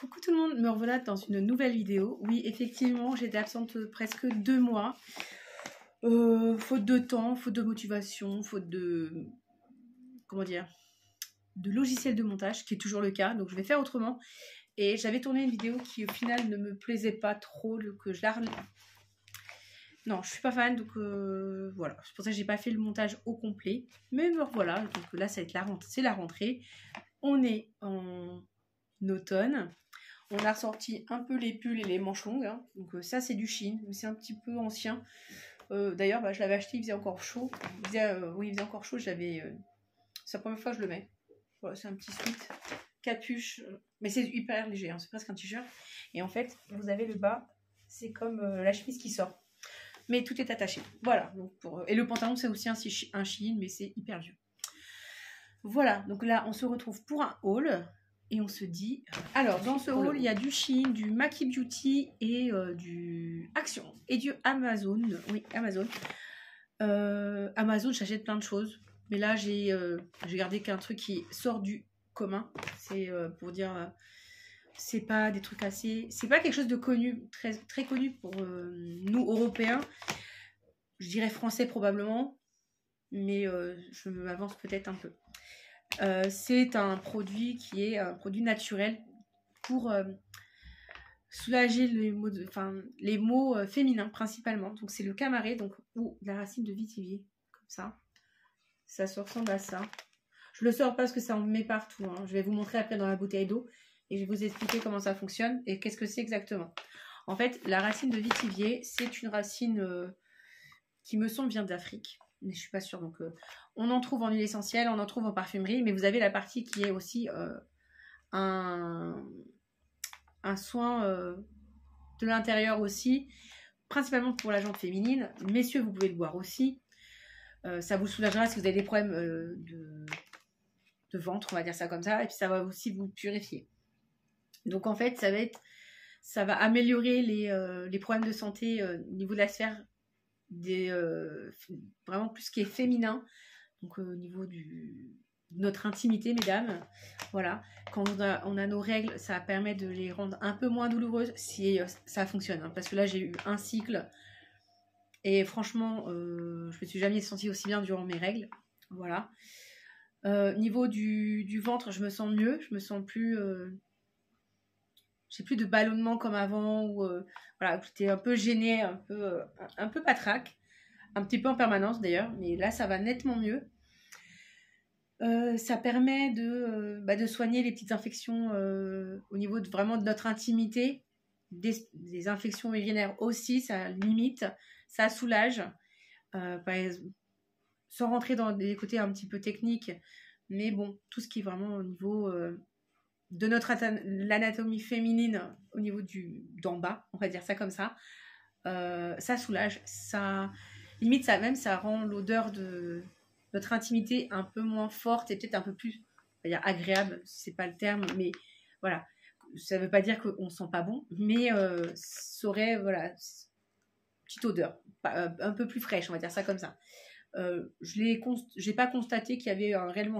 Coucou tout le monde, me revoilà dans une nouvelle vidéo. Oui, effectivement, j'étais absente presque 2 mois. Faute de temps, faute de motivation, faute de... comment dire, de logiciel de montage, qui est toujours le cas. Donc je vais faire autrement. Et j'avais tourné une vidéo qui au final ne me plaisait pas trop, que je la... Non, je suis pas fan, donc voilà. C'est pour ça que j'ai pas fait le montage au complet. Mais me revoilà, donc là ça va être la rentrée. C'est la rentrée. On est en automne. On a ressorti un peu les pulls et les manches longues. Hein. Donc ça, c'est du Shein. C'est un petit peu ancien. D'ailleurs, je l'avais acheté, il faisait encore chaud. Oui, il faisait encore chaud. C'est la première fois que je le mets. Voilà, c'est un petit sweat. Capuche. Mais c'est hyper léger. Hein. C'est presque un t-shirt. Et en fait, vous avez le bas. C'est comme la chemise qui sort. Mais tout est attaché. Voilà. Donc et le pantalon, c'est aussi un Shein, mais c'est hyper vieux. Voilà. Donc là, on se retrouve pour un haul. Et on se dit... Alors, dans ce haul, il y a du Shein, du Maki Beauty et du Action. Et du Amazon. Oui, Amazon. Amazon, j'achète plein de choses. Mais là, j'ai gardé qu'un truc qui sort du commun. C'est pour dire... c'est pas des trucs assez... C'est pas quelque chose de connu, très, très connu pour nous, Européens. Je dirais français probablement. Mais je m'avance peut-être un peu. C'est un produit qui est un produit naturel pour soulager les maux féminins principalement. Donc c'est le camaré, donc ou la racine de vétivier, comme ça. Ça se ressemble à ça. Je le sors pas parce que ça en met partout. Hein. Je vais vous montrer après dans la bouteille d'eau et je vais vous expliquer comment ça fonctionne et qu'est-ce que c'est exactement. En fait, la racine de vétivier, c'est une racine qui me semble vient d'Afrique. Mais je suis pas sûre. Donc, on en trouve en huile essentielle, on en trouve en parfumerie, mais vous avez la partie qui est aussi un soin de l'intérieur aussi, principalement pour la jante féminine. Messieurs, vous pouvez le boire aussi. Ça vous soulagera si vous avez des problèmes de ventre, on va dire ça comme ça, et puis ça va aussi vous purifier. Donc, en fait, ça va améliorer les problèmes de santé au niveau de la sphère vraiment plus ce qui est féminin, donc au niveau de notre intimité, mesdames. Voilà, quand on a nos règles, ça permet de les rendre un peu moins douloureuses si ça fonctionne, hein, parce que là j'ai eu un cycle et franchement je me suis jamais sentie aussi bien durant mes règles. Voilà, niveau du ventre, je me sens mieux, je me sens plus j'ai plus de ballonnement comme avant, où voilà, j'étais un peu gênée, un peu patraque, un petit peu en permanence d'ailleurs, mais là ça va nettement mieux. Ça permet de soigner les petites infections au niveau vraiment de notre intimité, des infections urinaires aussi, ça limite, ça soulage, par exemple, sans rentrer dans des côtés un petit peu techniques, mais bon, tout ce qui est vraiment au niveau... de l'anatomie féminine au niveau d'en bas, on va dire ça comme ça, ça soulage, ça limite ça rend l'odeur de notre intimité un peu moins forte et peut-être un peu plus, on va dire agréable, c'est pas le terme, mais voilà, ça veut pas dire qu'on sent pas bon, mais ça aurait voilà petite odeur, un peu plus fraîche, on va dire ça comme ça. J'ai pas constaté qu'il y avait un réel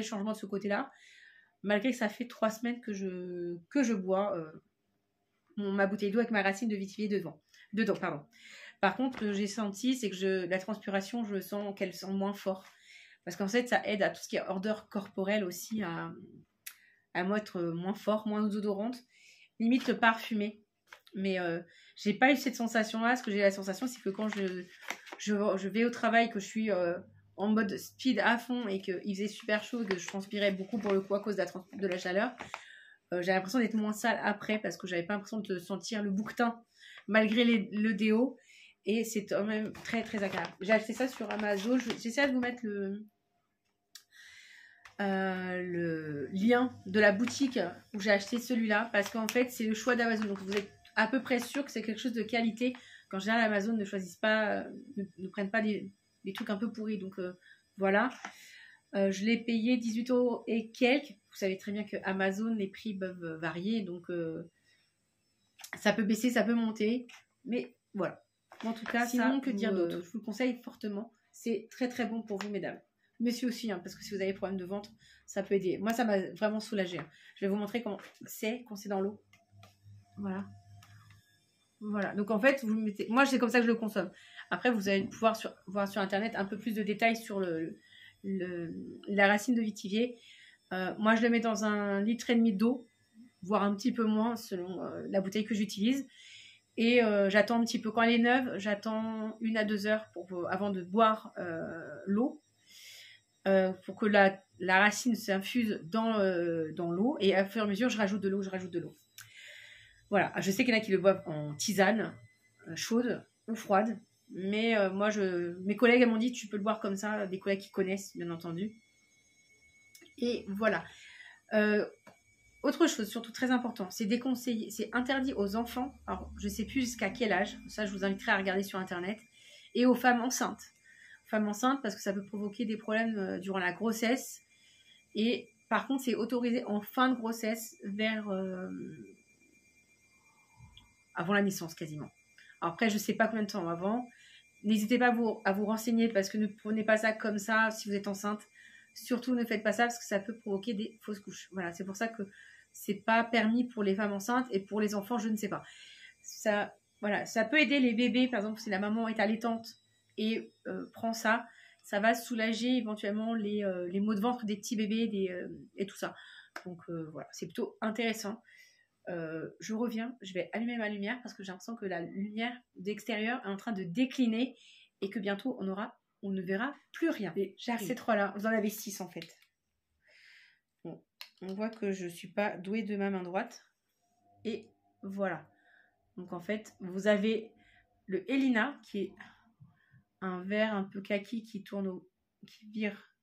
changement de ce côté-là. Malgré que ça fait 3 semaines que je bois ma bouteille d'eau avec ma racine de vétivier dedans. Pardon. Par contre, ce que j'ai senti, c'est que la transpiration, je sens qu'elle sent moins fort. Parce qu'en fait, ça aide à tout ce qui est odeur corporelle aussi à être moins fort, moins odorante. Limite parfumée. Mais j'ai pas eu cette sensation-là. Ce que j'ai la sensation, c'est que quand je vais au travail, que je suis... en mode speed à fond et qu'il faisait super chaud et que je transpirais beaucoup pour le coup à cause de la chaleur, j'avais l'impression d'être moins sale après parce que j'avais pas l'impression de sentir le bouquetin malgré le déo et c'est quand même très très agréable. J'ai acheté ça sur Amazon, j'essaie de vous mettre le lien de la boutique où j'ai acheté celui-là parce qu'en fait c'est le choix d'Amazon, donc vous êtes à peu près sûr que c'est quelque chose de qualité. Quand je général Amazon ne choisissent pas, ne prennent pas des trucs un peu pourris, donc voilà. Je l'ai payé 18 € et quelques. Vous savez très bien que Amazon, les prix peuvent varier, donc ça peut baisser, ça peut monter, mais voilà. En tout cas, sinon, que dire d'autre? Je vous le conseille fortement. C'est très très bon pour vous, mesdames. messieurs aussi, hein, parce que si vous avez des problèmes de ventre, ça peut aider. Moi, ça m'a vraiment soulagée. Hein. Je vais vous montrer comment c'est quand c'est dans l'eau. Voilà. Voilà. Donc, en fait, vous mettez... Moi, c'est comme ça que je le consomme. Après, vous allez pouvoir voir sur Internet un peu plus de détails sur la racine de vétivier. Moi, je le mets dans 1,5 litre d'eau, voire un petit peu moins selon la bouteille que j'utilise. Et j'attends un petit peu. Quand elle est neuve, j'attends 1 à 2 heures avant de boire l'eau. Pour que la racine s'infuse dans l'eau. Et à fur et à mesure, je rajoute de l'eau. Voilà. Je sais qu'il y en a qui le boivent en tisane, chaude ou froide. Mais moi, mes collègues m'ont dit tu peux le boire comme ça. Des collègues qui connaissent, bien entendu. Et voilà. Autre chose, surtout très important, c'est déconseillé, c'est interdit aux enfants, alors je ne sais plus jusqu'à quel âge, ça je vous inviterai à regarder sur Internet, et aux femmes enceintes. Femmes enceintes parce que ça peut provoquer des problèmes durant la grossesse, et par contre c'est autorisé en fin de grossesse vers avant la naissance quasiment. Alors après je ne sais pas combien de temps avant, n'hésitez pas à vous renseigner parce que ne prenez pas ça comme ça si vous êtes enceinte. Surtout ne faites pas ça parce que ça peut provoquer des fausses couches. Voilà, c'est pour ça que c'est pas permis pour les femmes enceintes et pour les enfants, je ne sais pas. Ça, voilà, ça peut aider les bébés, par exemple, si la maman est allaitante et prend ça, ça va soulager éventuellement les maux de ventre des petits bébés et tout ça. Donc voilà, c'est plutôt intéressant. Je reviens, je vais allumer ma lumière parce que j'ai l'impression que la lumière d'extérieur est en train de décliner et que bientôt on ne verra plus rien. J'arrive. Ces 3 là, vous en avez 6 en fait. Bon, on voit que je ne suis pas douée de ma main droite. Et voilà. Donc en fait, vous avez le Elina qui est un vert un peu kaki qui vire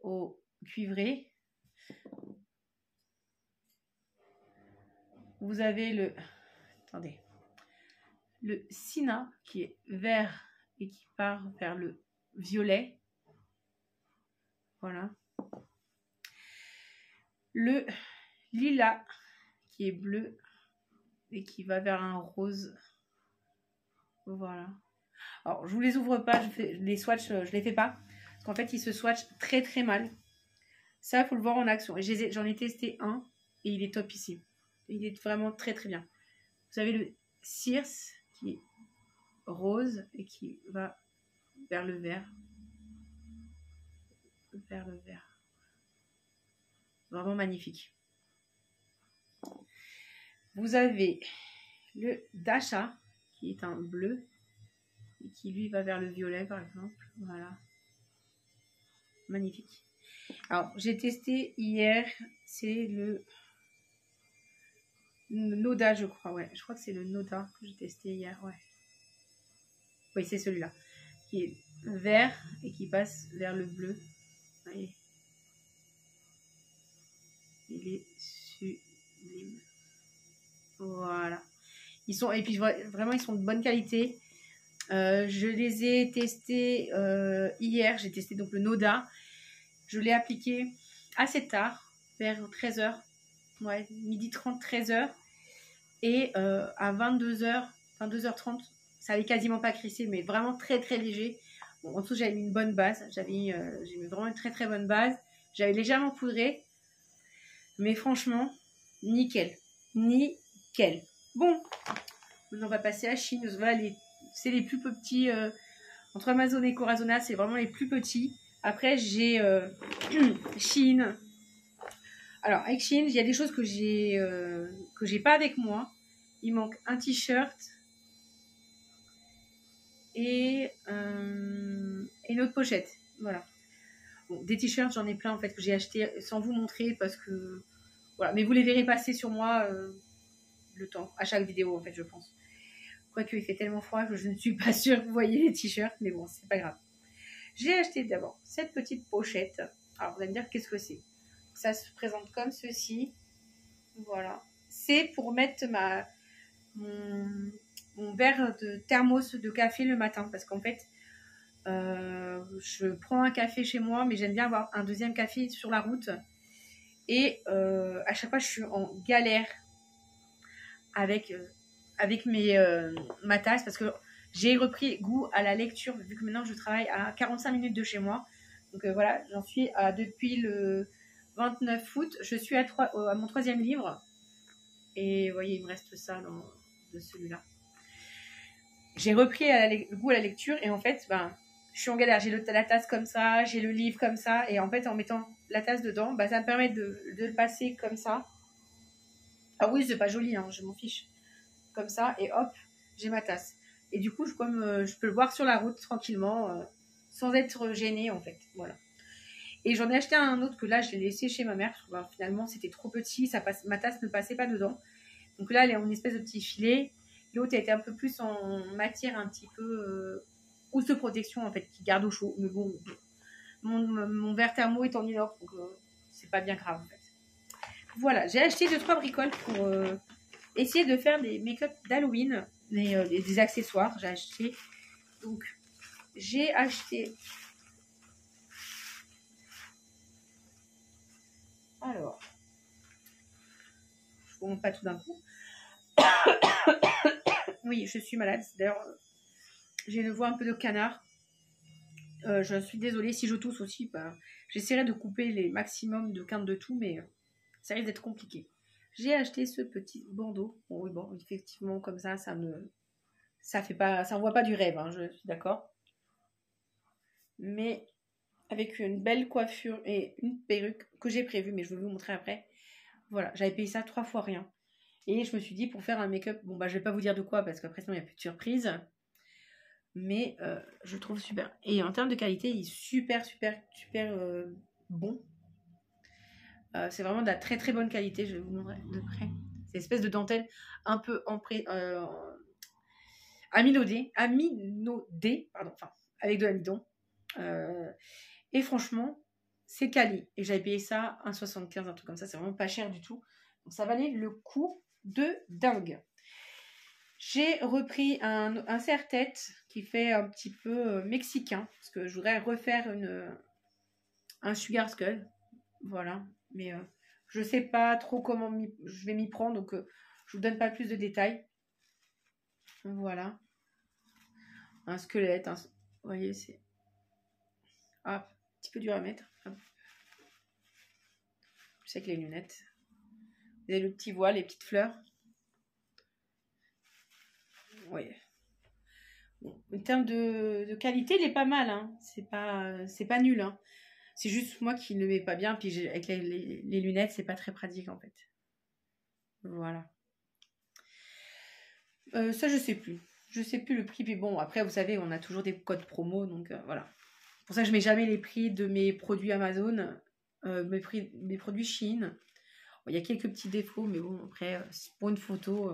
au cuivré. Vous avez le Sina qui est vert et qui part vers le violet. Voilà. Le lilas qui est bleu et qui va vers un rose. Voilà. Alors, je vous les ouvre pas, les swatchs, je les fais pas. Parce qu'en fait, ils se swatchent très très mal. Ça, il faut le voir en action. J'en ai testé un et il est top ici. Il est vraiment très très bien. Vous avez le Circe qui est rose et qui va vers le vert. Vers le vert. Vraiment magnifique. Vous avez le Dasha qui est un bleu et qui lui va vers le violet par exemple. Voilà. Magnifique. Alors j'ai testé hier, c'est le Noda je crois. Ouais, je crois que c'est le Noda que j'ai testé hier. Ouais. Oui, c'est celui-là. Qui est vert et qui passe vers le bleu. Vous voyez. Il est sublime. Voilà. Et puis vraiment, ils sont de bonne qualité. Je les ai testés hier. J'ai testé donc le Noda. Je l'ai appliqué assez tard, vers 13h. Ouais, midi 30, 13h. Et à 22h, 22h30, ça n'allait quasiment pas crisser, mais vraiment très très léger. Bon, en dessous, j'avais mis une bonne base. J'ai mis vraiment une très très bonne base. J'avais légèrement poudré. Mais franchement, nickel. Nickel. Bon, maintenant on va passer à Chine. Voilà, c'est les plus petits. Entre Amazon et Corazona, c'est vraiment les plus petits. Après, j'ai Chine. Alors, avec Chine, il y a des choses que j'ai pas avec moi. Il manque un t-shirt et une autre pochette. Voilà. Bon, des t-shirts, j'en ai plein en fait que j'ai acheté sans vous montrer parce que voilà. Mais vous les verrez passer sur moi le temps à chaque vidéo en fait, je pense. Quoique il fait tellement froid que je ne suis pas sûre que vous voyez les t-shirts, mais bon, c'est pas grave. J'ai acheté d'abord cette petite pochette. Alors vous allez me dire qu'est-ce que c'est. Ça se présente comme ceci. Voilà. C'est pour mettre mon verre de thermos de café le matin parce qu'en fait je prends un café chez moi mais j'aime bien avoir un deuxième café sur la route et à chaque fois je suis en galère avec ma tasse parce que j'ai repris goût à la lecture vu que maintenant je travaille à 45 minutes de chez moi, Donc voilà, j'en suis à, depuis le 29 août, je suis à mon 3e livre. Et vous voyez, il me reste ça de celui-là. J'ai repris le goût à la lecture et en fait, je suis en galère. J'ai la tasse comme ça, j'ai le livre comme ça. Et en fait, en mettant la tasse dedans, ça me permet de le passer comme ça. Ah oui, c'est pas joli, hein, je m'en fiche. Comme ça, et hop, j'ai ma tasse. Et du coup, je peux le boire sur la route tranquillement, sans être gênée en fait. Voilà. Et j'en ai acheté un autre que là, je l'ai laissé chez ma mère. Parce que, finalement, c'était trop petit, ma tasse ne passait pas dedans. Donc là, elle est en espèce de petit filet. L'autre a été un peu plus en matière un petit peu housse de protection en fait, qui garde au chaud. Mais bon, mon verre thermo est en inox, donc c'est pas bien grave en fait. Voilà, j'ai acheté 2-3 bricoles pour essayer de faire des make-up d'Halloween, des accessoires. J'ai acheté. Donc, j'ai acheté. Alors, je vous montre pas tout d'un coup. Oui, je suis malade. D'ailleurs, j'ai une voix un peu de canard. Je suis désolée si je tousse aussi. J'essaierai de couper les maximums de quintes de tout, mais ça risque d'être compliqué. J'ai acheté ce petit bandeau. Bon, oui, bon, effectivement, comme ça envoie pas du rêve, hein, je suis d'accord. Mais avec une belle coiffure et une perruque que j'ai prévue, mais je vais vous montrer après. Voilà, j'avais payé ça 3 fois rien. Et je me suis dit, pour faire un make-up, bon, je vais pas vous dire de quoi, parce qu'après, sinon, il n'y a plus de surprise. Mais je le trouve super. Et en termes de qualité, il est super, super, super bon. C'est vraiment de la très, très bonne qualité. Je vais vous montrer de près. C'est une espèce de dentelle un peu aminodée, pardon, enfin, avec de l'amidon. Et franchement, c'est quali. Et j'avais payé ça 1,75, un truc comme ça. C'est vraiment pas cher du tout. Donc ça valait le coup de dingue. J'ai repris un serre-tête qui fait un petit peu mexicain. Parce que je voudrais refaire un Sugar Skull. Voilà. Mais je sais pas trop comment je vais m'y prendre. Donc je vous donne pas plus de détails. Voilà. Un squelette. Vous voyez, c'est... Ah, un petit peu dur à mettre. Je sais que les lunettes. Vous avez le petit voile, les petites fleurs. Oui. Bon, en termes de qualité, il est pas mal. Hein. C'est pas nul. Hein. C'est juste moi qui ne le mets pas bien. Puis avec les lunettes, c'est pas très pratique en fait. Voilà. Ça, je sais plus. Je sais plus le prix. Puis bon, après, vous savez, on a toujours des codes promo. Donc voilà. Pour ça, je mets jamais les prix de mes produits Amazon. Mes produits Shein. Il y a quelques petits défauts. Mais bon, après, pour une photo,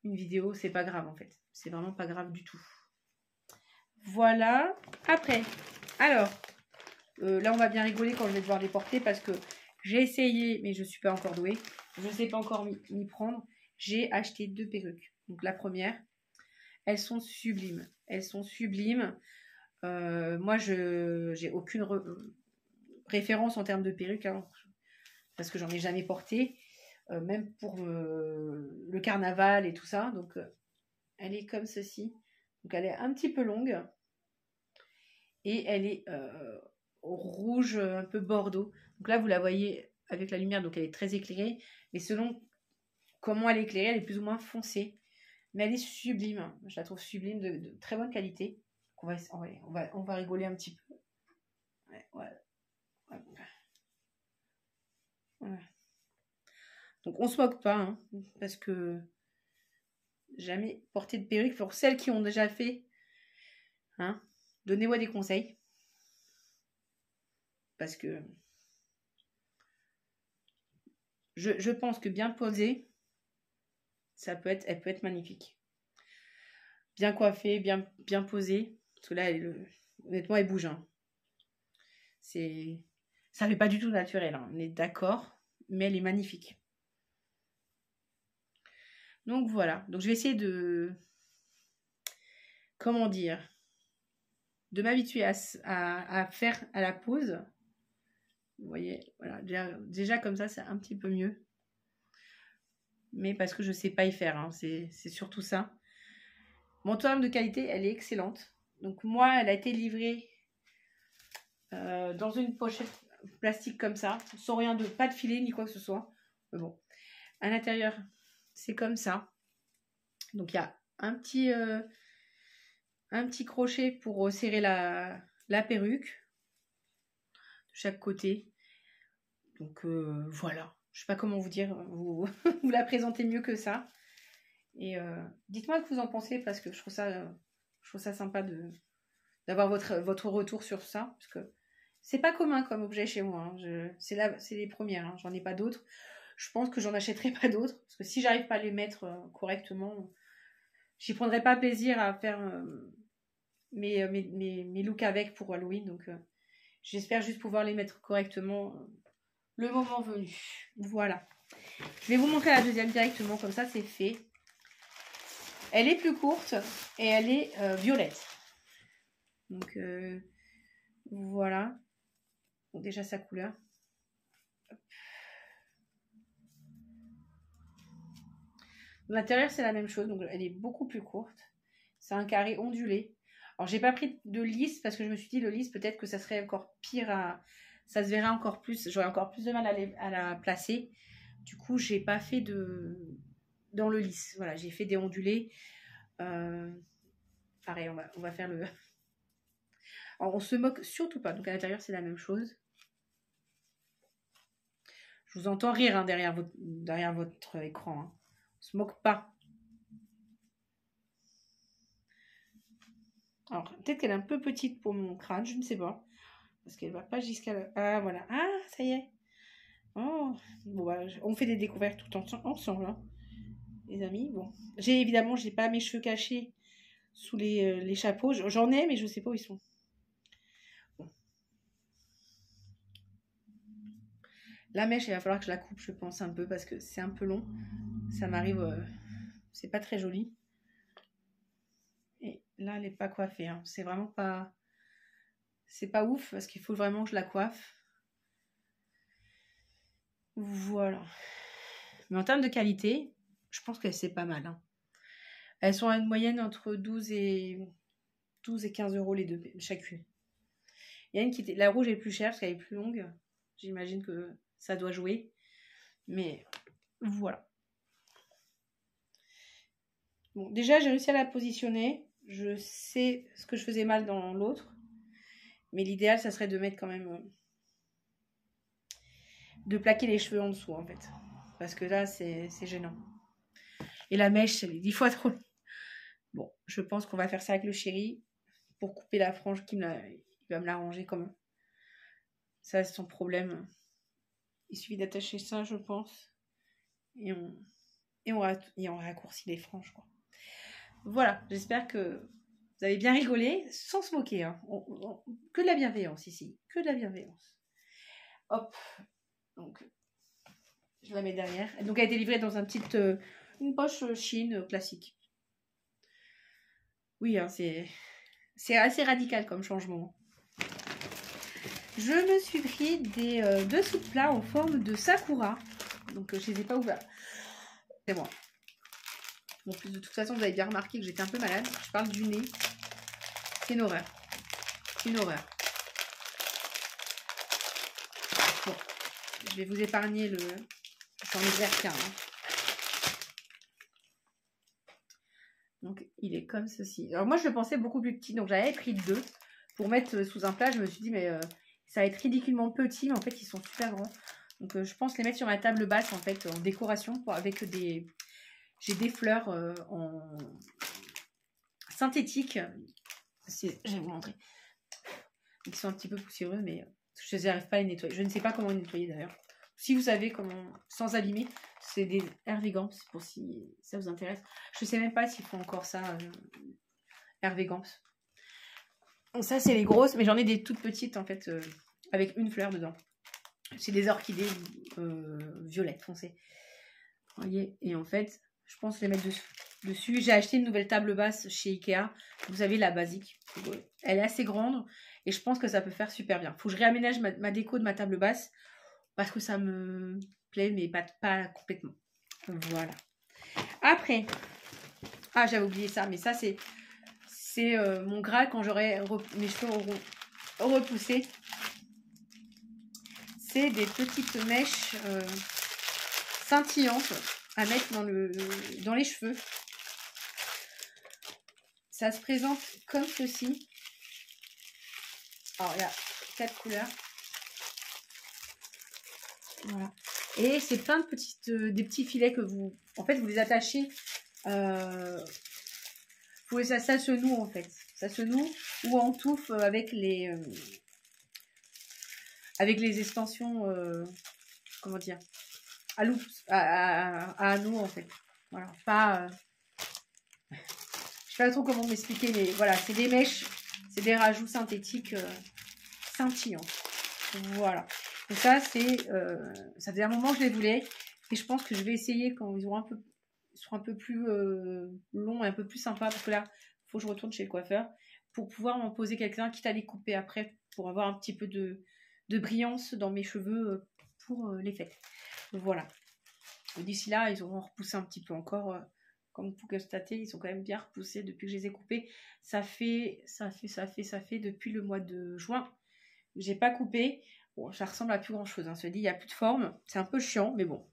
une vidéo, c'est pas grave en fait. C'est vraiment pas grave du tout. Voilà. Après, alors, là, on va bien rigoler quand je vais devoir les porter parce que j'ai essayé, mais je ne suis pas encore douée. Je ne sais pas encore m'y prendre. J'ai acheté 2 perruques. Donc, la première, elles sont sublimes. Elles sont sublimes. Moi, je n'ai aucune référence en termes de perruques hein, parce que j'en ai jamais porté. Même pour le carnaval et tout ça. Donc, elle est comme ceci. Donc, elle est un petit peu longue. Et elle est rouge, un peu bordeaux. Donc là, vous la voyez avec la lumière, donc elle est très éclairée. Mais selon comment elle est éclairée, elle est plus ou moins foncée. Mais elle est sublime. Je la trouve sublime, de très bonne qualité. On va rigoler un petit peu. Ouais. Donc on se moque pas, hein, parce que jamais porté de perruque. Pour celles qui ont déjà fait, hein, donnez-moi des conseils. Parce que je pense que bien posée, elle peut être magnifique. Bien coiffée, bien posée. Parce que là, honnêtement, elle bouge. Hein. Ça fait pas du tout naturel, hein, on est d'accord. Mais elle est magnifique. Donc voilà. Donc je vais essayer comment dire, de m'habituer à faire à la pose. Vous voyez, voilà. Déjà comme ça, c'est un petit peu mieux. Mais parce que je sais pas y faire. Hein, c'est surtout ça. Mon terme de qualité, elle est excellente. Donc moi, elle a été livrée dans une pochette plastique comme ça, sans rien de, pas de filet ni quoi que ce soit. Mais bon, à l'intérieur, c'est comme ça. Donc il y a un petit crochet pour serrer la perruque de chaque côté. Donc voilà, je sais pas comment vous dire, vous, vous la présentez mieux que ça. Et dites-moi ce que vous en pensez, parce que je trouve ça sympa d'avoir votre retour sur ça, parce que c'est pas commun comme objet chez moi. Hein. C'est les premières, hein. J'en ai pas d'autres. Je pense que j'en achèterai pas d'autres, parce que si j'arrive pas à les mettre correctement, j'y prendrai pas plaisir à faire mes looks avec pour Halloween. Donc j'espère juste pouvoir les mettre correctement le moment venu. Voilà. Je vais vous montrer la deuxième directement, comme ça c'est fait. Elle est plus courte et elle est violette. Donc voilà. Bon, déjà sa couleur. L'intérieur c'est la même chose, donc elle est beaucoup plus courte. C'est un carré ondulé. Alors j'ai pas pris de lisse parce que je me suis dit le lisse peut-être que ça serait encore pire ça se verrait encore plus, j'aurais encore plus de mal à la placer. Du coup j'ai pas fait dans le lisse. Voilà, j'ai fait des ondulés. Pareil, on va faire le... Alors on se moque surtout pas, donc à l'intérieur c'est la même chose. Je vous entends rire hein, derrière votre écran. Hein. On se moque pas. Alors, peut-être qu'elle est un peu petite pour mon crâne, je ne sais pas. Parce qu'elle va pas jusqu'à... Ah, voilà. Ah, ça y est. Oh. Bon, bah, on fait des découvertes tout ensemble, hein, les amis. Bon. Évidemment, j'ai pas mes cheveux cachés sous les chapeaux. J'en ai, mais je sais pas où ils sont. Bon. La mèche, il va falloir que je la coupe, je pense, un peu, parce que c'est un peu long. Ça m'arrive... c'est pas très joli. Et là, elle n'est pas coiffée. Hein. C'est vraiment pas... C'est pas ouf, parce qu'il faut vraiment que je la coiffe. Voilà. Mais en termes de qualité, je pense que c'est pas mal. Hein. Elles sont à une moyenne entre 12 et 15 euros les deux, chacune. Il y a une qui était... La rouge est plus chère parce qu'elle est plus longue. J'imagine que ça doit jouer. Mais voilà. Bon, déjà, j'ai réussi à la positionner. Je sais ce que je faisais mal dans l'autre. Mais l'idéal, ça serait de mettre quand même... de plaquer les cheveux en dessous, en fait. Parce que là, c'est gênant. Et la mèche, elle est 10 fois trop... Bon, je pense qu'on va faire ça avec le chéri. Pour couper la frange, il va me l'arranger quand même. Ça, c'est son problème. Il suffit d'attacher ça, je pense. Et on raccourcit les franges, quoi. Voilà, j'espère que vous avez bien rigolé, sans se moquer. Hein. Que de la bienveillance ici, que de la bienveillance. Hop, donc je la mets derrière. Donc elle a été livrée dans une poche Chine classique. Oui, hein, c'est assez radical comme changement. Je me suis pris des dessous de plat en forme de sakura. Donc je les ai pas ouverts. C'est moi. Bon, de toute façon, vous avez bien remarqué que j'étais un peu malade. Je parle du nez. C'est une horreur. Une horreur. Bon, je vais vous épargner le... J'en ai ouvert qu'un. Hein. Donc, il est comme ceci. Alors, moi, je le pensais beaucoup plus petit. Donc, j'avais pris deux pour mettre sous un plat. Je me suis dit, mais ça va être ridiculement petit. Mais en fait, ils sont super grands. Donc, je pense les mettre sur ma table basse, en fait, en décoration, avec des... J'ai des fleurs en synthétique. Je vais vous montrer. Ils sont un petit peu poussiéreux, mais je n'arrive pas à les nettoyer. Je ne sais pas comment les nettoyer d'ailleurs. Si vous savez comment, sans abîmer, c'est des Hervé-Gamps, pour si ça vous intéresse. Je ne sais même pas s'ils font encore ça, Hervé-Gamps. Donc ça, c'est les grosses, mais j'en ai des toutes petites en fait, avec une fleur dedans. C'est des orchidées violettes foncées. Vous voyez, et en fait, je pense les mettre dessus. J'ai acheté une nouvelle table basse chez Ikea. Vous savez, la basique. Elle est assez grande et je pense que ça peut faire super bien. Il faut que je réaménage ma déco de ma table basse parce que ça me plaît, mais pas complètement. Voilà. Après, ah, j'avais oublié ça, mais ça, c'est mon Graal quand j'aurai mes cheveux auront repoussé. c'est des petites mèches scintillantes à mettre dans les cheveux. Ça se présente comme ceci. Alors, il y a 4 couleurs. Voilà. Et c'est plein de des petits filets que vous... En fait, vous les attachez. Ça se noue, en fait. Ça se noue ou en touffe avec les extensions... comment dire, à loupe, à anneaux, en fait. Voilà. Pas... je sais pas trop comment m'expliquer, mais voilà, c'est des mèches, c'est des rajouts synthétiques scintillants. Voilà. Donc ça, ça faisait un moment que je les voulais. Et je pense que je vais essayer quand ils seront un peu plus longs et un peu plus sympas. Parce que là, il faut que je retourne chez le coiffeur pour pouvoir m'en poser quelqu'un, quitte à les couper après pour avoir un petit peu de brillance dans mes cheveux pour les fêtes. Voilà. D'ici là, ils auront repoussé un petit peu encore. Comme vous pouvez constater, ils sont quand même bien repoussés depuis que je les ai coupés. Ça fait depuis le mois de juin. J'ai pas coupé. Bon, ça ressemble à plus grand chose. Hein. Se dit, il n'y a plus de forme. C'est un peu chiant, mais bon.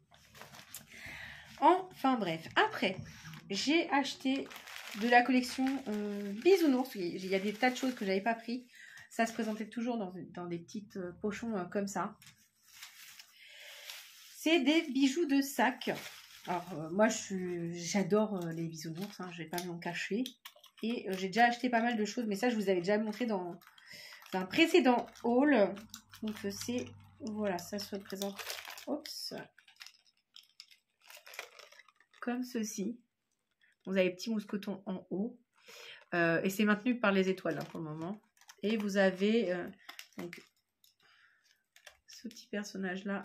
Enfin bref. Après, j'ai acheté de la collection Bisounours. Il y a des tas de choses que j'avais pas pris. Ça se présentait toujours dans des petites pochons comme ça. C'est des bijoux de sac. Alors, moi, j'adore les bisounours. Hein, je ne vais pas m'en cacher. Et j'ai déjà acheté pas mal de choses. Mais ça, je vous avais déjà montré dans un précédent haul. Donc, c'est... Voilà, ça se présente... Oups. Comme ceci. Vous avez les petits mousquetons en haut. Et c'est maintenu par les étoiles hein, pour le moment. Et vous avez donc, ce petit personnage-là.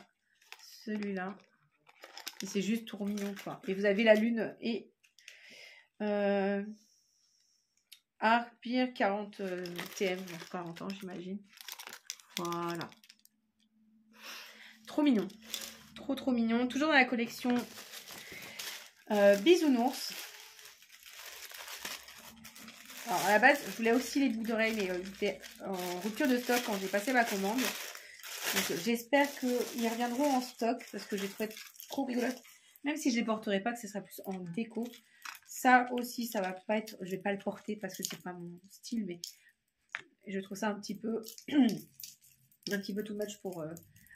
Celui-là. Et c'est juste trop mignon, quoi. Et vous avez la lune et Arpire 40 TM, 40 ans, j'imagine. Voilà. Trop mignon. Trop mignon. Toujours dans la collection Bisounours. Alors, à la base, je voulais aussi les boucles d'oreilles, mais j'étais en rupture de stock quand j'ai passé ma commande. Donc, j'espère qu'ils reviendront en stock parce que j'ai trouvé trop rigolote. Même si je ne les porterai pas, que ce sera plus en déco. Ça aussi, ça va pas être... Je vais pas le porter parce que c'est pas mon style, mais je trouve ça un petit peu too much pour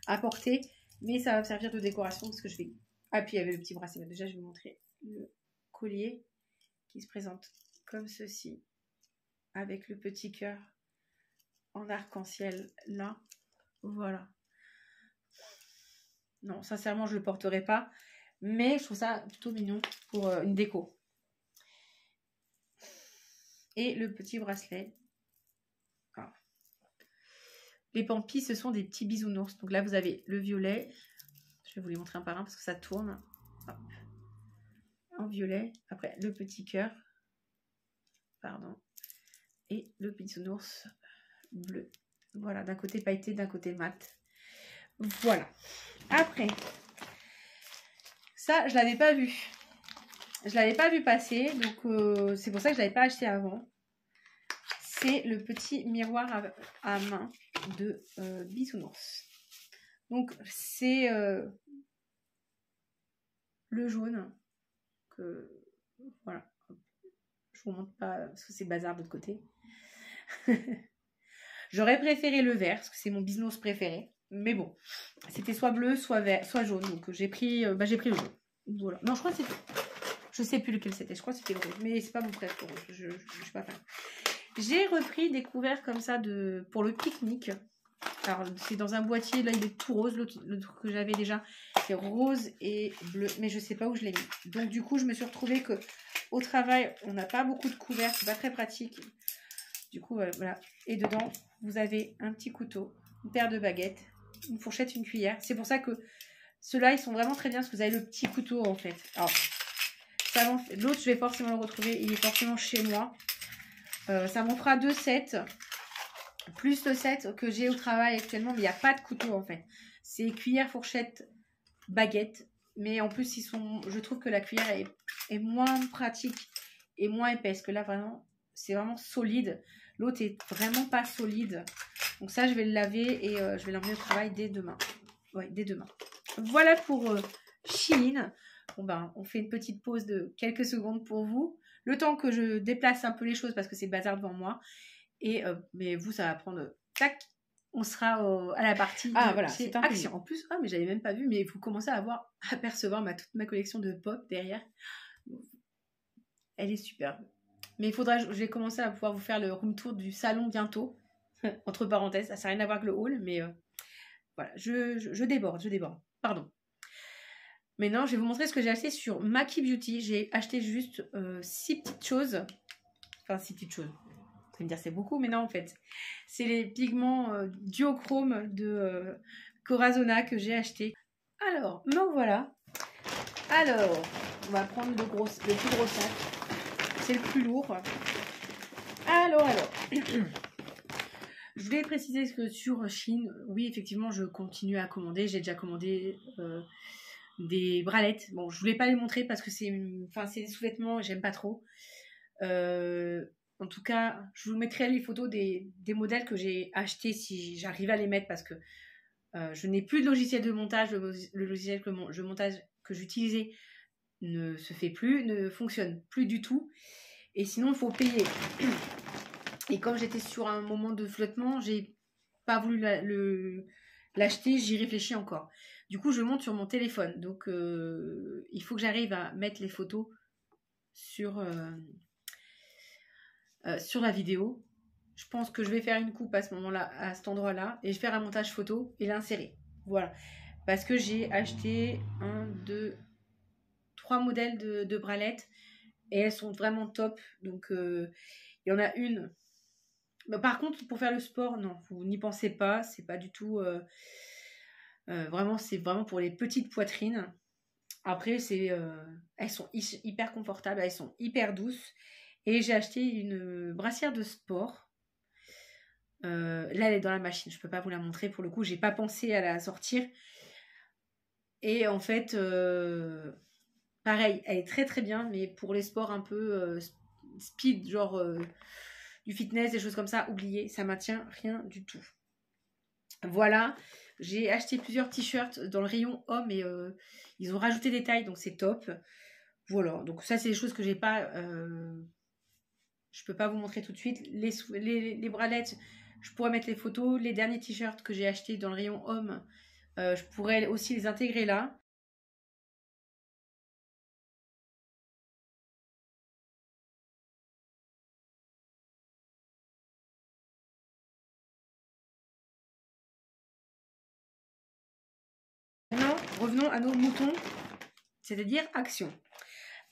apporter. Mais ça va me servir de décoration parce que je vais... Ah, puis il y avait le petit bracelet. Déjà, je vais vous montrer le collier qui se présente comme ceci. Avec le petit cœur en arc-en-ciel là. Voilà. Non, sincèrement, je ne le porterai pas. Mais je trouve ça plutôt mignon pour une déco. Et le petit bracelet. Alors. Les pampis, ce sont des petits bisounours. Donc là, vous avez le violet. Je vais vous les montrer un par un parce que ça tourne. Hop. En violet. Après, le petit cœur. Pardon. Et le bisounours bleu. Voilà, d'un côté pailleté, d'un côté mat. Voilà. Après, ça, je ne l'avais pas vu. Je ne l'avais pas vu passer, donc c'est pour ça que je ne l'avais pas acheté avant. C'est le petit miroir à main de Bisounours. Donc, c'est le jaune. Voilà. Je vous montre pas parce que c'est bazar de l'autre côté. J'aurais préféré le vert parce que c'est mon bisounours préféré. Mais bon, c'était soit bleu, soit vert, soit jaune. Donc, j'ai pris le jaune. Voilà. Non, je crois que c'était... Je sais plus lequel c'était. Je crois que c'était le rouge. Mais c'est pas mon préféré. Je suis pas fan. J'ai repris des couverts comme ça pour le pique-nique. Alors, c'est dans un boîtier. Là, il est tout rose. L'autre que j'avais déjà, c'est rose et bleu. Mais je sais pas où je l'ai mis. Donc, du coup, je me suis retrouvée qu'au travail, on n'a pas beaucoup de couverts. C'est pas très pratique. Du coup, voilà. Et dedans, vous avez un petit couteau, une paire de baguettes, une fourchette, une cuillère. C'est pour ça que ceux-là, ils sont vraiment très bien parce que vous avez le petit couteau, en fait. Alors, l'autre, je vais forcément le retrouver. Il est forcément chez moi. Ça m'en fera 2 sets. Plus le set que j'ai au travail actuellement. Mais il n'y a pas de couteau en fait. C'est cuillère, fourchette, baguette. Mais en plus, je trouve que la cuillère est moins pratique et moins épaisse. Que là, vraiment, c'est vraiment solide. L'autre est vraiment pas solide. Donc ça, je vais le laver et je vais l'emmener au travail dès demain. Ouais, dès demain. Voilà pour Shein. Bon ben, on fait une petite pause de quelques secondes pour vous. Le temps que je déplace un peu les choses parce que c'est bazar devant moi. Et mais vous, ça va prendre... Tac, on sera à la partie Ah de voilà, c'est un action. En plus, mais j'avais même pas vu, mais vous commencez à apercevoir toute ma collection de pop derrière. Elle est superbe. Mais il faudra, je vais commencer à pouvoir vous faire le room tour du salon bientôt. Entre parenthèses, ça n'a rien à voir avec le hall, mais voilà, je déborde, Pardon. Maintenant, je vais vous montrer ce que j'ai acheté sur Maki Beauty. J'ai acheté juste 6 petites choses. Enfin, 6 petites choses. Vous allez me dire c'est beaucoup, mais non, en fait. C'est les pigments duochrome de Corazona que j'ai acheté. Alors, me voilà. Alors, on va prendre le plus gros sac. C'est le plus lourd. Alors. Je voulais préciser que sur Shein, oui, effectivement, je continue à commander. J'ai déjà commandé des bralettes. Bon, je voulais pas les montrer parce que c'est des sous-vêtements, j'aime pas trop. En tout cas, je vous mettrai les photos des modèles que j'ai achetés si j'arrive à les mettre parce que je n'ai plus de logiciel de montage. Le logiciel de montage que j'utilisais ne se fait plus, ne fonctionne plus du tout. Et sinon, il faut payer. Et comme j'étais sur un moment de flottement, j'ai pas voulu l'acheter, j'y réfléchis encore. Du coup, je monte sur mon téléphone. Donc, il faut que j'arrive à mettre les photos sur la vidéo. Je pense que je vais faire une coupe à ce moment-là, à cet endroit-là, et je vais faire un montage photo et l'insérer. Voilà. Parce que j'ai acheté 1, 2, 3 modèles de bralettes et elles sont vraiment top. Donc, il y en a une. Bah, par contre, pour faire le sport, non, vous n'y pensez pas. C'est pas du tout. Vraiment, c'est vraiment pour les petites poitrines. Après, elles sont hyper confortables, elles sont hyper douces. Et j'ai acheté une brassière de sport. Là, elle est dans la machine. Je peux pas vous la montrer pour le coup. J'ai pas pensé à la sortir. Et en fait, pareil, elle est très très bien, mais pour les sports un peu speed, genre du fitness, des choses comme ça, oubliez, ça maintient rien du tout. Voilà, j'ai acheté plusieurs t-shirts dans le rayon homme et ils ont rajouté des tailles, donc c'est top. Voilà, donc ça c'est des choses que j'ai pas, je peux pas vous montrer tout de suite. Les bralettes, je pourrais mettre les photos. Les derniers t-shirts que j'ai achetés dans le rayon homme, je pourrais aussi les intégrer là. Maintenant, revenons à nos moutons, c'est-à-dire action.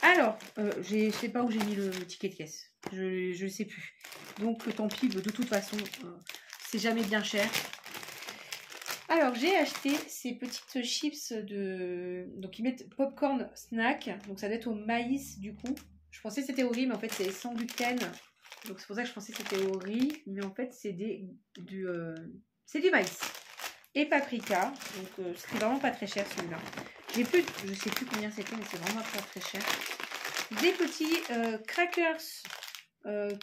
Alors, je sais pas où j'ai mis le ticket de caisse. Je ne sais plus. Donc, tant pis, de toute façon, c'est jamais bien cher. Alors, j'ai acheté ces petites chips donc, ils mettent popcorn snack. Donc, ça doit être au maïs, du coup. Je pensais que c'était au riz, mais en fait, c'est sans gluten. Donc, c'est pour ça que je pensais que c'était au riz. Mais en fait, c'est du maïs. Et paprika. Donc, c'était vraiment pas très cher, celui-là. Je sais plus combien c'était, mais c'est vraiment pas très cher. Des petits crackers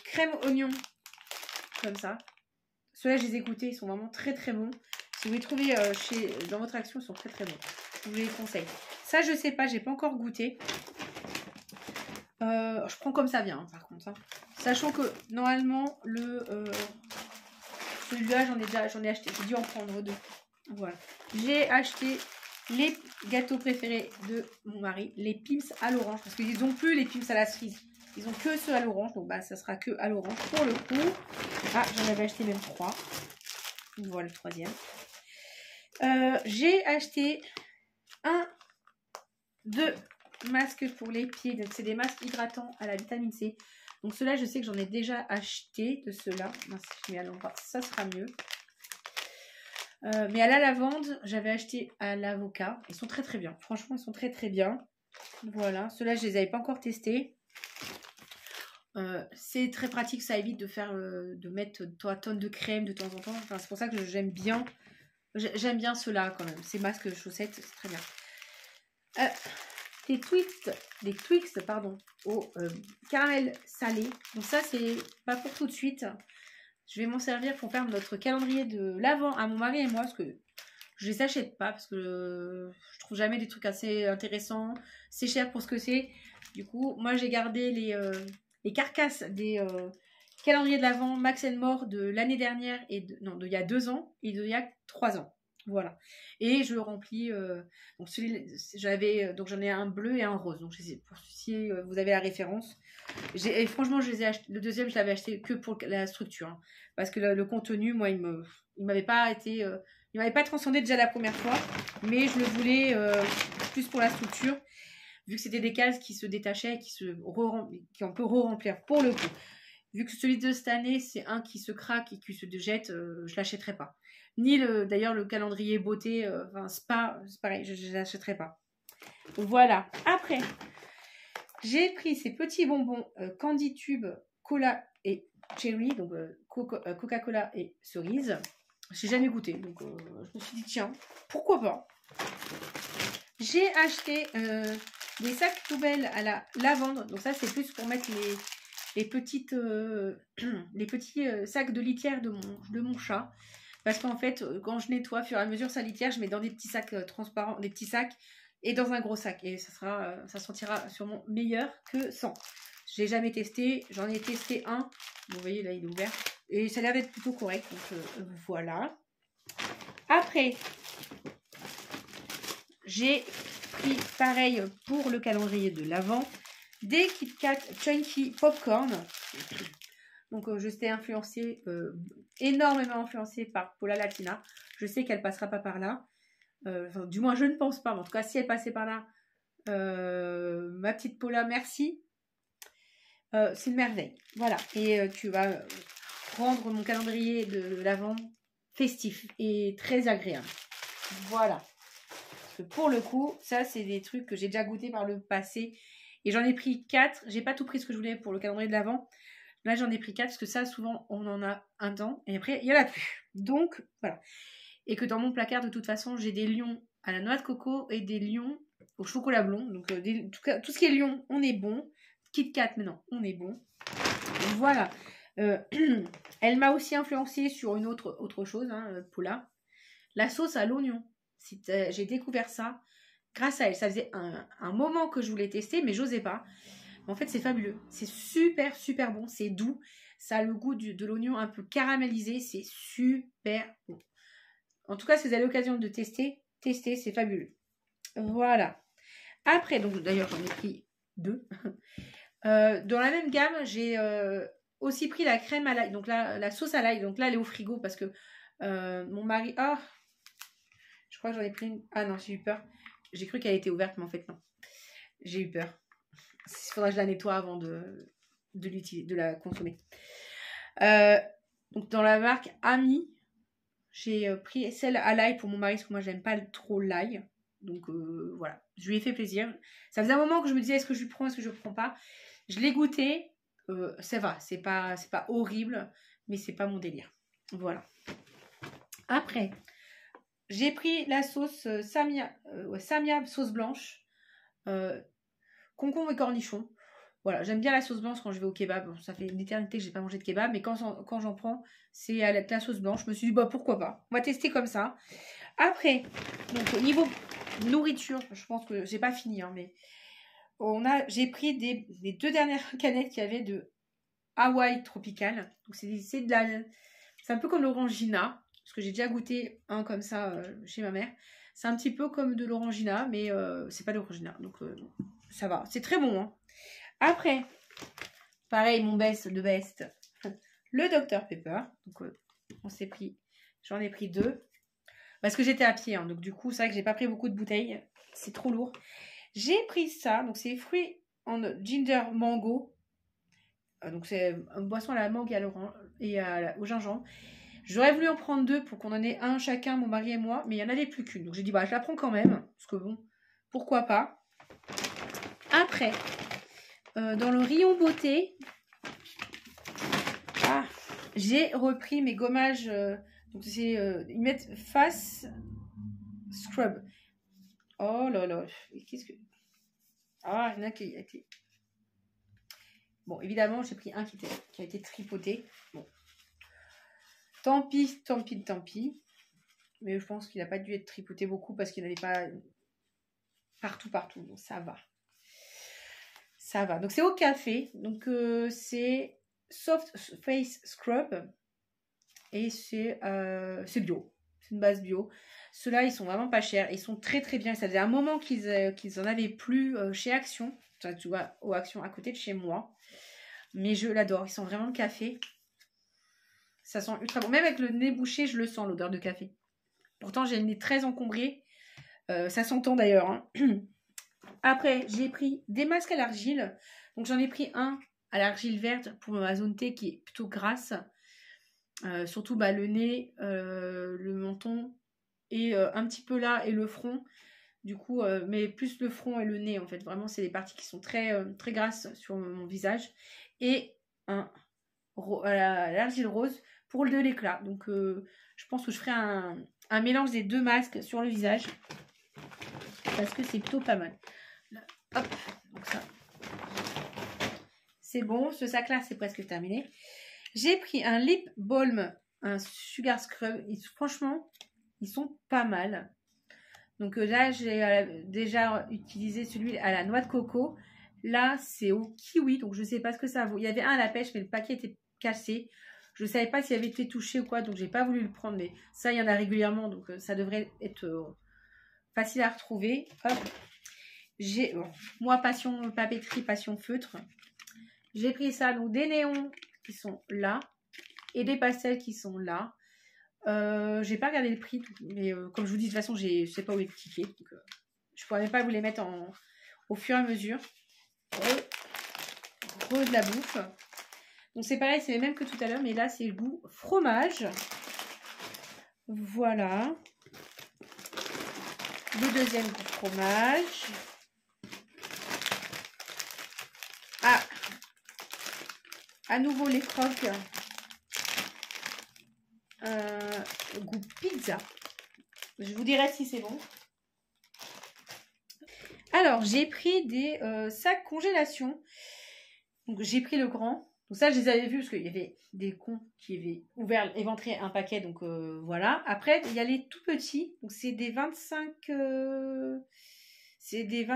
crème oignon, comme ça. Ceux-là, je les ai goûtés, ils sont vraiment très très bons. Si vous les trouvez dans votre action, ils sont très très bons. Je vous les conseille. Ça, je sais pas, j'ai pas encore goûté. Je prends comme ça vient, hein, par contre. Hein. Sachant que normalement, celui-là, j'en ai acheté. J'ai dû en prendre 2. Voilà. J'ai acheté les gâteaux préférés de mon mari, les Pim's à l'orange, parce qu'ils n'ont plus les Pim's à la cerise. Ils ont que ceux à l'orange, donc bah ça sera que à l'orange pour le coup. Ah, j'en avais acheté même 3. Voilà le 3e. J'ai acheté 2 masques pour les pieds. Donc c'est des masques hydratants à la vitamine C. Donc ceux-là, je sais que j'en ai déjà acheté de ceux-là. Si je mets à l'endroit, ça sera mieux. Mais à la lavande, j'avais acheté à l'avocat. Ils sont très très bien. Franchement, ils sont très très bien. Voilà. Ceux-là, je les avais pas encore testés. C'est très pratique. Ça évite de mettre 3 tonnes de crème de temps en temps. Enfin, c'est pour ça que j'aime bien. J'aime bien ceux-là quand même. Ces masques de chaussettes, c'est très bien. Des Twix, au caramel salé. Donc ça, c'est pas pour tout de suite. Je vais m'en servir pour faire notre calendrier de l'Avent à mon mari et moi, parce que Je les achète pas parce que je trouve jamais des trucs assez intéressants. C'est cher pour ce que c'est. Du coup, moi j'ai gardé les carcasses des calendriers de l'Avent Max More de l'année dernière et non, d'il y a 2 ans et d'il y a 3 ans. Voilà. Et je le remplis. Donc donc j'en ai un bleu et un rose. Donc pour si vous avez la référence. Et franchement, je les ai achetés. Le deuxième, je l'avais acheté que pour la structure, hein, parce que le contenu, moi, il m'avait pas été, il m'avait pas transcendé déjà la première fois, mais je le voulais plus pour la structure, vu que c'était des cases qui se détachaient, qui on peut re-remplir pour le coup. Vu que celui de cette année, c'est un qui se craque et qui se jette, je l'achèterai pas. Ni d'ailleurs le calendrier beauté, enfin spa, c'est pareil, je l'achèterai pas. Voilà. Après, j'ai pris ces petits bonbons Candy Tube, Cola et Cherry, donc Coca-Cola et cerise. Je n'ai jamais goûté, donc je me suis dit tiens, pourquoi pas. J'ai acheté des sacs poubelles à la lavande, donc ça c'est plus pour mettre les petits sacs de litière de mon chat. Parce qu'en fait, quand je nettoie, au fur et à mesure sa litière, je mets dans des petits sacs transparents, des petits sacs, et dans un gros sac. Et ça sentira sûrement meilleur que sans. Je l'ai jamais testé. J'en ai testé un. Vous voyez, là, il est ouvert. Et ça a l'air d'être plutôt correct. Donc, voilà. Après, j'ai pris, pareil, pour le calendrier de l'Avent, des Kit Kat Chunky Popcorn. Donc, je suis énormément influencée par Paula Latina. Je sais qu'elle passera pas par là. Enfin, du moins, je ne pense pas. Mais en tout cas, si elle passait par là, ma petite Paula, merci. C'est une merveille. Voilà. Et tu vas rendre mon calendrier de l'Avent festif et très agréable. Voilà. Parce que pour le coup, ça, c'est des trucs que j'ai déjà goûté par le passé. Et j'en ai pris 4. J'ai pas tout pris ce que je voulais pour le calendrier de l'Avent. Là, j'en ai pris 4 parce que ça, souvent, on en a un temps. Et après, il n'y en a plus. Donc, voilà. Et que dans mon placard, de toute façon, j'ai des lions à la noix de coco et des lions au chocolat blond. Donc, tout ce qui est lion, on est bon. Kit Kat, maintenant, on est bon. Donc, voilà. Elle m'a aussi influencée sur une autre chose, hein, Paula. La sauce à l'oignon. J'ai découvert ça grâce à elle. Ça faisait un moment que je voulais tester, mais j'osais pas. En fait, c'est fabuleux. C'est super, super bon. C'est doux. Ça a le goût de l'oignon un peu caramélisé. C'est super bon. En tout cas, si vous avez l'occasion de tester, c'est fabuleux. Voilà. Après, donc d'ailleurs, j'en ai pris 2. Dans la même gamme, j'ai aussi pris la crème à l'ail. Donc là, la sauce à l'ail. Donc là, elle est au frigo parce que mon mari... Ah, je crois que j'en ai pris une. Ah non, j'ai eu peur. J'ai cru qu'elle était ouverte, mais en fait, non. J'ai eu peur. Il faudra que je la nettoie avant de la consommer. Donc dans la marque Ami, j'ai pris celle à l'ail pour mon mari parce que moi j'aime pas trop l'ail. Donc voilà, je lui ai fait plaisir. Ça faisait un moment que je me disais est-ce que je lui prends, est-ce que je ne prends pas. Je l'ai goûté, ça va, c'est pas horrible, mais c'est pas mon délire. Voilà. Après, j'ai pris la sauce Samia sauce blanche, concombre et cornichon. Voilà, j'aime bien la sauce blanche quand je vais au kebab. Bon, ça fait une éternité que j'ai pas mangé de kebab, mais quand j'en prends, c'est avec la sauce blanche. Je me suis dit, bah pourquoi pas. On va tester comme ça. Après, donc au niveau nourriture, je pense que j'ai pas fini, hein, mais j'ai pris les 2 dernières canettes qu'il y avait de Hawaii tropical. Donc c'est un peu comme l'orangina, parce que j'ai déjà goûté un comme ça chez ma mère. C'est un petit peu comme de l'orangina, mais c'est pas de l'orangina, donc ça va. C'est très bon, hein. Après, pareil, mon best de best, le Dr Pepper. Donc, j'en ai pris 2. Parce que j'étais à pied, hein, donc du coup, c'est vrai que j'ai pas pris beaucoup de bouteilles. C'est trop lourd. J'ai pris ça, donc c'est fruits en ginger mango. Donc c'est une boisson à la mangue et au gingembre. J'aurais voulu en prendre 2 pour qu'on en ait un chacun, mon mari et moi, mais il n'y en avait plus qu'une. Donc j'ai dit, bah je la prends quand même, parce que bon, pourquoi pas. Après, dans le rayon beauté, j'ai repris mes gommages. Donc c'est ils mettent face scrub. Oh là là, qu'est-ce que... Ah, il y en a qui a été... Bon, évidemment, j'ai pris un qui a été tripoté. Bon. Tant pis, tant pis, tant pis. Mais je pense qu'il n'a pas dû être tripoté beaucoup parce qu'il n'avait pas partout. Donc ça va. Ça va. Donc c'est au café. Donc c'est Soft Face Scrub. Et c'est bio. C'est une base bio. Ceux-là, ils sont vraiment pas chers. Ils sont très très bien. Ça faisait un moment qu'ils en avaient plus chez Action. Enfin, tu vois, au Action à côté de chez moi. Mais je l'adore. Ils sont vraiment café. Ça sent ultra bon. Même avec le nez bouché, je le sens, l'odeur de café. Pourtant, j'ai le nez très encombré. Ça s'entend d'ailleurs. Hein. Après, j'ai pris des masques à l'argile. Donc, j'en ai pris un à l'argile verte pour ma zone T qui est plutôt grasse. Surtout le nez, le menton et un petit peu là et le front. Du coup, mais plus le front et le nez en fait. Vraiment, c'est des parties qui sont très, très grasses sur mon visage. Et un l'argile rose pour de l'éclat. Donc, je pense que je ferai un mélange des deux masques sur le visage. Parce que c'est plutôt pas mal. Là, hop, donc ça. C'est bon, ce sac-là, c'est presque terminé. J'ai pris un lip balm, un sugar scrub. Franchement, ils sont pas mal. Donc là, j'ai déjà utilisé celui à la noix de coco. Là, c'est au kiwi. Donc je ne sais pas ce que ça vaut. Il y avait un à la pêche, mais le paquet était cassé. Je ne savais pas s'il avait été touché ou quoi. Donc j'ai pas voulu le prendre. Mais ça, il y en a régulièrement. Donc ça devrait être facile à retrouver. Hop. Moi, passion papeterie, passion feutre. J'ai pris ça. Donc des néons qui sont là et des pastels qui sont là. J'ai pas regardé le prix, mais comme je vous dis, de toute façon, je sais pas où est le ticket. Donc, je pourrais même pas vous les mettre au fur et à mesure. De la bouffe. Donc c'est pareil, c'est le même que tout à l'heure, mais là c'est le goût fromage. Voilà. Le deuxième goût fromage. Ah, à nouveau les croques. Goût pizza. Je vous dirai si c'est bon. Alors, j'ai pris des sacs congélation. Donc, j'ai pris le grand. Donc ça, je les avais vus parce qu'il y avait des cons qui avaient ouvert, éventré un paquet. Donc, voilà. Après, il y a les tout petits. Donc, c'est des 25... c'est des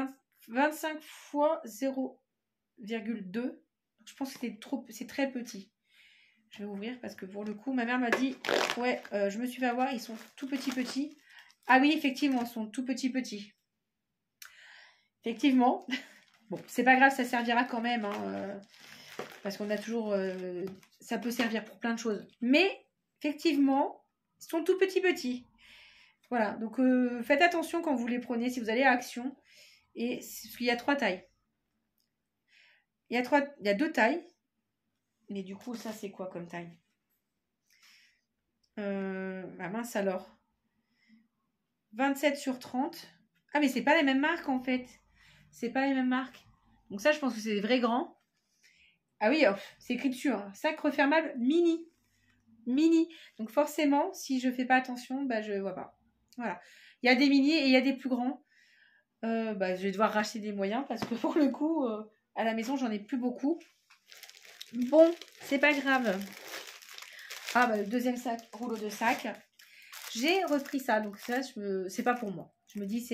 25 fois 0,2. Je pense que c'est très petit. Je vais ouvrir parce que pour le coup, ma mère m'a dit, ouais, je me suis fait avoir, ils sont tout petits. Ah oui, effectivement, ils sont tout petits. Effectivement. Bon, c'est pas grave, ça servira quand même. Hein, parce qu'on a toujours... ça peut servir pour plein de choses. Mais, effectivement, ils sont tout petits. Voilà, donc faites attention quand vous les prenez, si vous allez à Action. Et parce qu'il y a 3 tailles. Il y a 2 tailles. Mais du coup, ça, c'est quoi comme taille? Mince alors. 27 sur 30. Ah, mais c'est pas les mêmes marques, en fait. C'est pas les mêmes marques. Donc ça, je pense que c'est des vrais grands. Ah oui, c'est écrit dessus. Hein. Sac refermable mini. Donc forcément, si je fais pas attention, je vois pas. Voilà. Il y a des mini et il y a des plus grands. Je vais devoir racheter des moyens parce que pour le coup, à la maison, j'en ai plus beaucoup. Bon, c'est pas grave. Ah, le deuxième rouleau de sac. J'ai repris ça. Donc ça, c'est pas pour moi. Je me dis,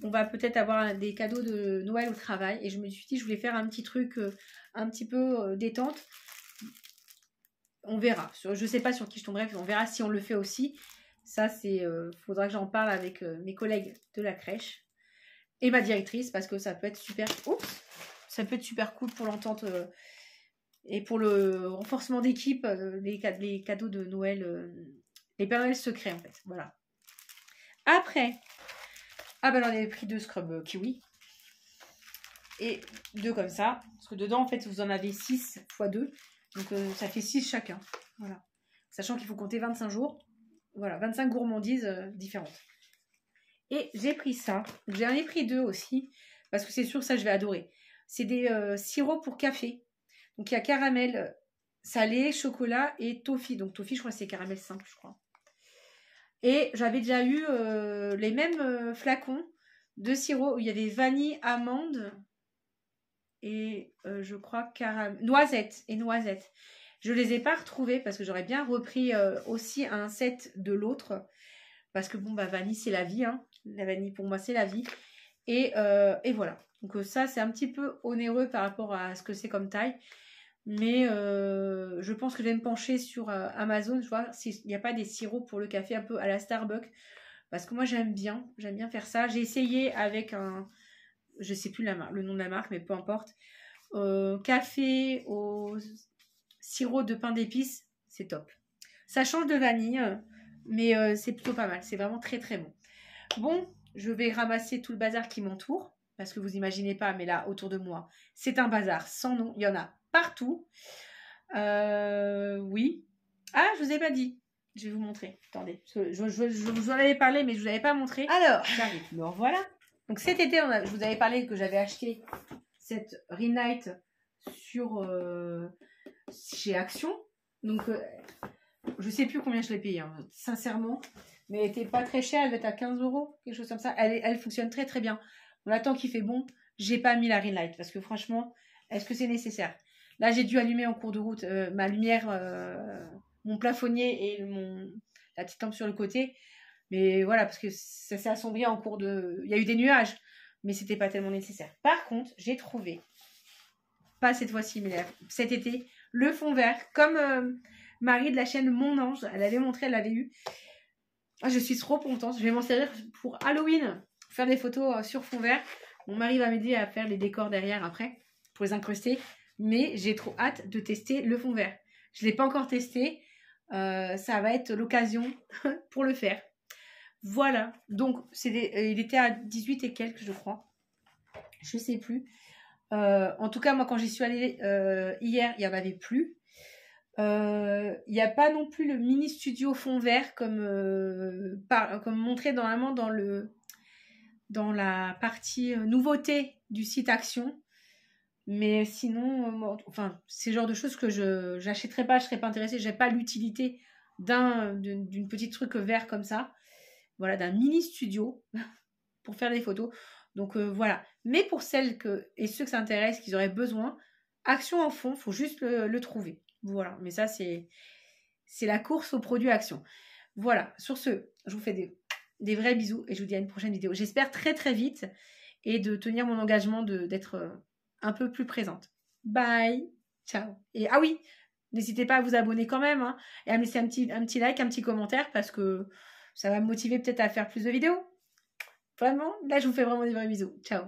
on va peut-être avoir des cadeaux de Noël au travail. Et je me suis dit, je voulais faire un petit truc un petit peu détente. On verra. Je sais pas sur qui je tomberai. On verra si on le fait aussi. Ça, faudra que j'en parle avec mes collègues de la crèche. Et ma directrice, parce que ça peut être super... Oups, ça peut être super cool pour l'entente et pour le renforcement d'équipe, les cadeaux de Noël, les Père Noël secrets, en fait. Voilà. Après, j'en avais pris 2 scrubs kiwi. Et 2 comme ça. Parce que dedans, en fait, vous en avez 6 x 2. Donc, ça fait 6 chacun. Voilà. Sachant qu'il faut compter 25 jours. Voilà, 25 gourmandises différentes. Et j'ai pris ça. J'en ai pris 2 aussi. Parce que c'est sûr, ça, je vais adorer. C'est des sirops pour café. Donc, il y a caramel salé, chocolat et toffee. Donc, toffee, je crois que c'est caramel simple, je crois. Et j'avais déjà eu les mêmes flacons de sirop où il y avait vanille, amande et je crois noisette. Je ne les ai pas retrouvés parce que j'aurais bien repris aussi un set de l'autre. parce que bon, bah, vanille, c'est la vie. Hein. La vanille, pour moi, c'est la vie. Et voilà. Donc ça, c'est un petit peu onéreux par rapport à ce que c'est comme taille. Mais je pense que je vais me pencher sur Amazon, je vois s'il n'y a pas des sirops pour le café un peu à la Starbucks. Parce que moi, j'aime bien faire ça. J'ai essayé avec un, je sais plus le nom de la marque, mais peu importe. Café au sirop de pain d'épices, c'est top. Ça change de vanille, mais c'est plutôt pas mal. C'est vraiment très très bon. Bon, je vais ramasser tout le bazar qui m'entoure. Parce que vous imaginez pas, mais là, autour de moi, c'est un bazar sans nom. Il y en a partout. Oui. Ah, je vous ai pas dit. Je vais vous montrer. Attendez. Je vous en avais parlé, mais je vous avais pas montré. Alors, j'arrive. Bon, voilà. Donc cet été, je vous avais parlé que j'avais acheté cette Ring Light chez Action. Donc, je sais plus combien je l'ai payé, hein, sincèrement. Mais elle était pas très chère. Elle devait être à 15 €, quelque chose comme ça. Elle fonctionne très très bien. On attend qu'il fait bon. J'ai pas mis la Ring Light parce que franchement, est-ce que c'est nécessaire? Là, j'ai dû allumer en cours de route ma lumière, mon plafonnier et la petite lampe sur le côté. Mais voilà, parce que ça s'est assombri en cours de... Il y a eu des nuages, mais c'était pas tellement nécessaire. Par contre, j'ai trouvé, pas cette fois-ci, mais cet été, le fond vert, comme Marie de la chaîne Mon Ange, elle avait montré, elle l'avait eu. Ah, je suis trop contente. Je vais m'en servir pour Halloween, faire des photos sur fond vert. Mon mari va m'aider à faire les décors derrière après, pour les incruster. Mais j'ai trop hâte de tester le fond vert. Je ne l'ai pas encore testé. Ça va être l'occasion pour le faire. Voilà. Donc, il était à 18 et quelques, je crois. Je ne sais plus. En tout cas, moi, quand j'y suis allée hier, il n'y en avait plus. Il n'y a pas non plus le mini studio fond vert comme montré normalement dans la partie nouveauté du site Action. Mais sinon, enfin, c'est le genre de choses que je n'achèterais pas, je ne serais pas intéressée, je n'ai pas l'utilité d'une petite truc vert comme ça. Voilà, d'un mini studio pour faire des photos. Donc voilà. Mais pour celles et ceux que ça intéresse, qu'ils auraient besoin, Action en fond, il faut juste le trouver. Voilà, mais ça, c'est la course aux produits Action. Voilà, sur ce, je vous fais des vrais bisous et je vous dis à une prochaine vidéo. J'espère très très vite et de tenir mon engagement d'être un peu plus présente. Bye, ciao. Et ah oui, n'hésitez pas à vous abonner quand même hein, et à me laisser un petit like, un petit commentaire parce que ça va me motiver peut-être à faire plus de vidéos. Vraiment, là je vous fais vraiment des vrais bisous. Ciao.